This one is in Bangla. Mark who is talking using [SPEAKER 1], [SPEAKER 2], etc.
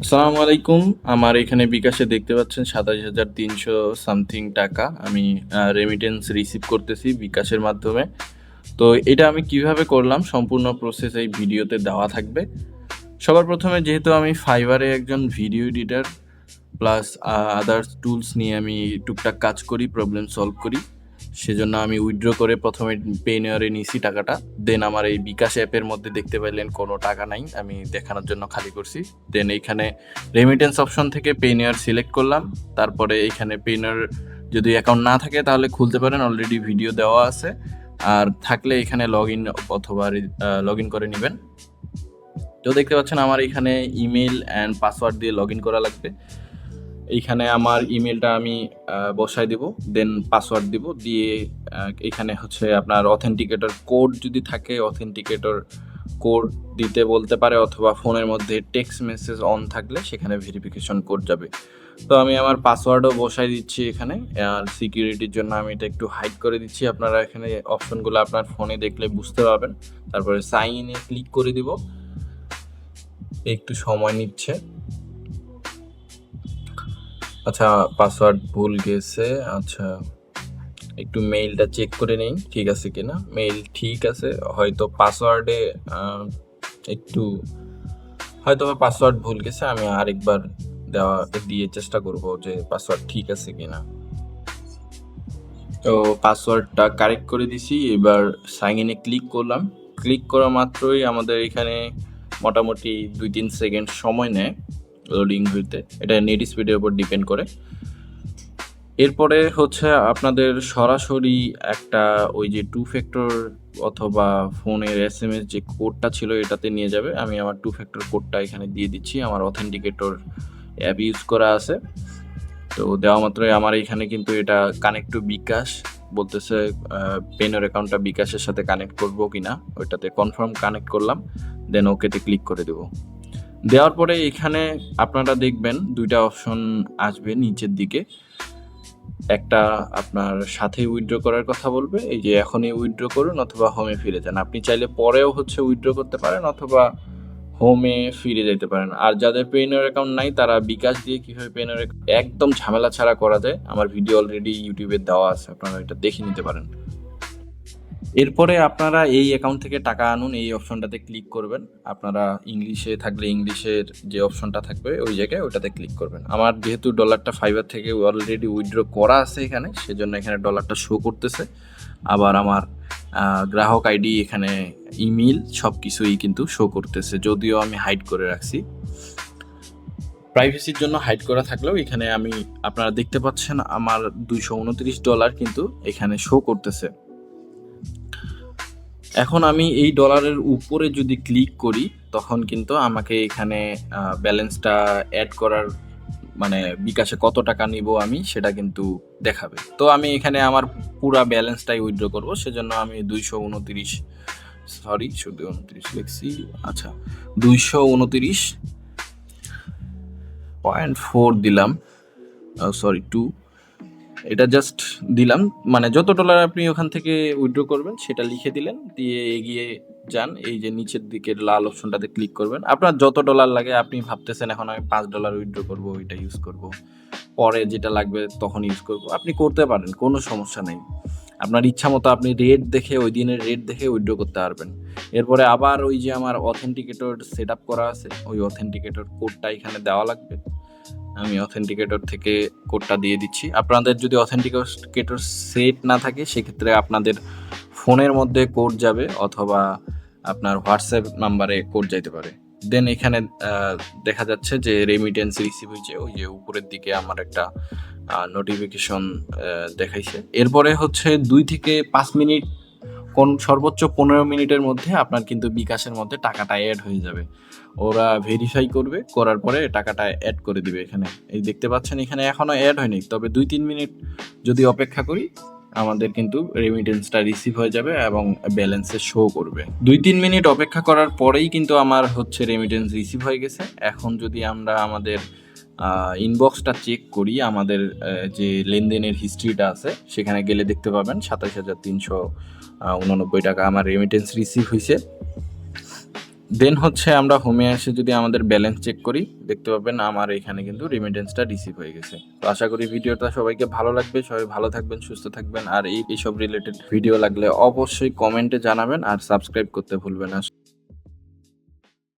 [SPEAKER 1] আসসালামু আলাইকুম। আমার এখানে বিকাশে দেখতে পাচ্ছেন ২৭,৩০০ সামথিং টাকা আমি রেমিটেন্স রিসিভ করতেছি বিকাশের মাধ্যমে। তো এটা আমি কিভাবে করলাম সম্পূর্ণ প্রসেস এই ভিডিওতে দেওয়া থাকবে। সবার প্রথমে যেহেতু আমি ফাইবারে একজন video editor plus others tools নিয়ে আমি টুকটাক কাজ করি, প্রবলেম সলভ করি। সেজন্য আমি উইথড্র করে প্রথমে পেনিয়রে নিছি টাকাটা। দেন আমার এই বিকাশ অ্যাপের মধ্যে দেখতে পাইলেন কোনো টাকা নাই। আমি দেখানোর জন্য খালি করছি। দেন এইখানে রেমিটেন্স অপশন থেকে পেনিয়র সিলেক্ট করলাম। তারপরে এইখানে পেনিয়র যদি অ্যাকাউন্ট না থাকে তাহলে খুলতে পারেন, অলরেডি ভিডিও দেওয়া আছে। আর থাকলে এখানে লগইন অথবা লগইন করে নেবেন। তো দেখতে পাচ্ছেন আমার এখানে ইমেল অ্যান্ড পাসওয়ার্ড দিয়ে লগইন করা লাগবে। এইখানে আমার ইমেলটা আমি বসায় দিব, দেন পাসওয়ার্ড দিব, দিয়ে এখানে হচ্ছে আপনার অথেন্টিকেটর কোড যদি থাকে অথেন্টিকেটর কোড দিতে বলতে পারে, অথবা ফোনের মধ্যে টেক্সট মেসেজ অন থাকলে সেখানে ভেরিফিকেশন কোড যাবে। তো আমি আমার পাসওয়ার্ডও বসাই দিচ্ছি এখানে, আর সিকিউরিটির জন্য আমি এটা একটু হাইড করে দিচ্ছি। আপনারা এখানে অপশনগুলো আপনার ফোনে দেখলে বুঝতে পারবেন। তারপরে সাইন ইনে ক্লিক করে দিব, একটু সময় নিচ্ছে। আচ্ছা, পাসওয়ার্ড ভুল গেছে। আচ্ছা, একটু মেইলটা চেক করে নেই ঠিক আছে কিনা। মেইল ঠিক আছে, হয়তো পাসওয়ার্ডে একটু হয়তো পাসওয়ার্ড ভুল গেছে। আমি আরেকবার দিয়ে চেষ্টা করব যে পাসওয়ার্ড ঠিক আছে কিনা। তো পাসওয়ার্ডটা কারেক্ট করে দিছি। এবার সাইন ইনে ক্লিক করলাম। ক্লিক করা মাত্রই আমাদের এখানে মোটামুটি 2-3 সেকেন্ড সময় নেয় লোডিং হইতে। এটা নেট স্পিডের উপর ডিপেন্ড করে। এরপরে হচ্ছে আপনাদের সরাসরি একটা ওই যে 2 ফ্যাক্টর অথবা ফোনের SMS যে কোডটা ছিল এটাতে নিয়ে যাবে। আমি আমার 2 ফ্যাক্টর কোডটা এখানে দিয়ে দিচ্ছি। আমার অথেন্টিকেটর অ্যাপ ইউজ করা আছে। তো দেওয়া মাত্রই আমার এখানে কিন্তু এটা কানেক্ট টু বিকাশ বলতেছে। পেনের অ্যাকাউন্টটা বিকাশের সাথে কানেক্ট করবো কিনা ওইটাতে কনফার্ম কানেক্ট করলাম, দেন ওকেতে ক্লিক করে দেবো। দেওয়ার পরে এখানে আপনারা দেখবেন 2টা অপশন আসবে নিচের দিকে। একটা আপনার সাথে উইথড্র করার কথা বলবে, এই যে এখনই উইথড্র করুন অথবা হোমে ফিরে যান। আপনি চাইলে পরেও হচ্ছে উইথড্র করতে পারেন অথবা হোমে ফিরে যেতে পারেন। আর যাদের পেইনার অ্যাকাউন্ট নাই তারা বিকাশ দিয়ে কীভাবে পেইনার একদম ঝামেলা ছাড়া করা যায় আমার ভিডিও অলরেডি ইউটিউবে দেওয়া আছে, আপনারা এটা দেখে নিতে পারেন। এরপরে আপনারা এই অ্যাকাউন্ট থেকে টাকা আনুন এই অপশনটাতে ক্লিক করবেন। আপনারা ইংলিশে থাকলে ইংলিশের যে অপশনটা থাকবে ওই জায়গায় ওটাতে ক্লিক করবেন। আমার যেহেতু ডলারটা ফাইবার থেকে অলরেডি উইথড্র করা আছে এখানে, সেজন্য এখানে ডলারটা শো করতেছে। আবার আমার গ্রাহক আইডি, এখানে ইমেল সব কিছুই কিন্তু শো করতেছে, যদিও আমি হাইড করে রাখছি। প্রাইভেসির জন্য হাইড করা থাকলেও এখানে আপনারা দেখতে পাচ্ছেন আমার $229 কিন্তু এখানে শো করতেছে। এখন আমি এই ডলারের উপরে যদি ক্লিক করি তখন কিন্তু আমাকে এখানে ব্যালেন্সটা অ্যাড করার, মানে বিকাশে কত টাকা নিব আমি সেটা কিন্তু দেখাবে। তো আমি এখানে আমার পুরা ব্যালেন্সটাই উইথড্র করব, সেজন্য আমি 229, সরি শুধু 29 লিখছি। আচ্ছা, 229.4 দিলাম, সরি 2, এটা জাস্ট দিলাম। মানে যত ডলার আপনি ওখান থেকে উইথড্র করবেন সেটা লিখে দিলেন, দিয়ে এগিয়ে যান। এই যে নিচের দিকের লাল অপশনটাতে ক্লিক করবেন। আপনার যত ডলার লাগে, আপনি ভাবতেছেন এখন আমি $5 উইথড্র করবো, ওইটা ইউজ করব, পরে যেটা লাগবে তখন ইউজ করব, আপনি করতে পারেন, কোনো সমস্যা নেই। আপনার ইচ্ছা মতো আপনি রেট দেখে, ওই দিনের রেট দেখে উইথড্র করতে পারবেন। এরপরে আবার ওই যে আমার অথেন্টিকেটর সেট আপ করা আছে, ওই অথেন্টিকেটর কোডটা এখানে দেওয়া লাগবে। আমি অথেন্টিকেটর থেকে কোডটা দিয়ে দিচ্ছি। আপনাদের যদি অথেন্টিকেটর সেট না থাকে সেক্ষেত্রে আপনাদের ফোনের মধ্যে কোড যাবে অথবা আপনার হোয়াটসঅ্যাপ নাম্বারে কোড যাইতে পারে। দেন এখানে দেখা যাচ্ছে যে রেমিটেন্স রিসিভ হয়েছে, ওই যে উপরের দিকে আমার একটা নোটিফিকেশন দেখাইছে। এরপরে হচ্ছে 2 থেকে 5 মিনিট, সর্বোচ্চ 15 মিনিটের মধ্যে আপনার কিন্তু বিকাশের মধ্যে টাকাটা অ্যাড হয়ে যাবে। ওরা ভেরিফাই করবে, করার পরে টাকাটা অ্যাড করে দিবে। এখানে এই দেখতে পাচ্ছেন এখানে এখনও অ্যাড হয়নি, তবে 2-3 মিনিট যদি অপেক্ষা করি আমাদের কিন্তু রেমিটেন্সটা রিসিভ হয়ে যাবে এবং ব্যালেন্সে শো করবে। 2-3 মিনিট অপেক্ষা করার পরেই কিন্তু আমার হচ্ছে রেমিটেন্স রিসিভ হয়ে গেছে। এখন যদি আমরা আমাদের ইনবক্সটা চেক করি, আমাদের যে লেনদেনের হিস্ট্রিটা আছে সেখানে গেলে দেখতে পাবেন 27,389 টাকা আমার রেমিটেন্স রিসিভ হয়েছে। দেন হচ্ছে আমরা হোমে এসে যদি আমাদের ব্যালেন্স চেক করি, দেখতে পাবেন আমার এখানে কিন্তু রেমিটেন্সটা রিসিভ হয়ে গেছে। তো আশা করি ভিডিওটা সবাইকে ভালো লাগবে, সবাই ভালো থাকবেন, সুস্থ থাকবেন। আর এইসব রিলেটেড ভিডিও লাগলে অবশ্যই কমেন্টে জানাবেন আর সাবস্ক্রাইব করতে ভুলবেন না।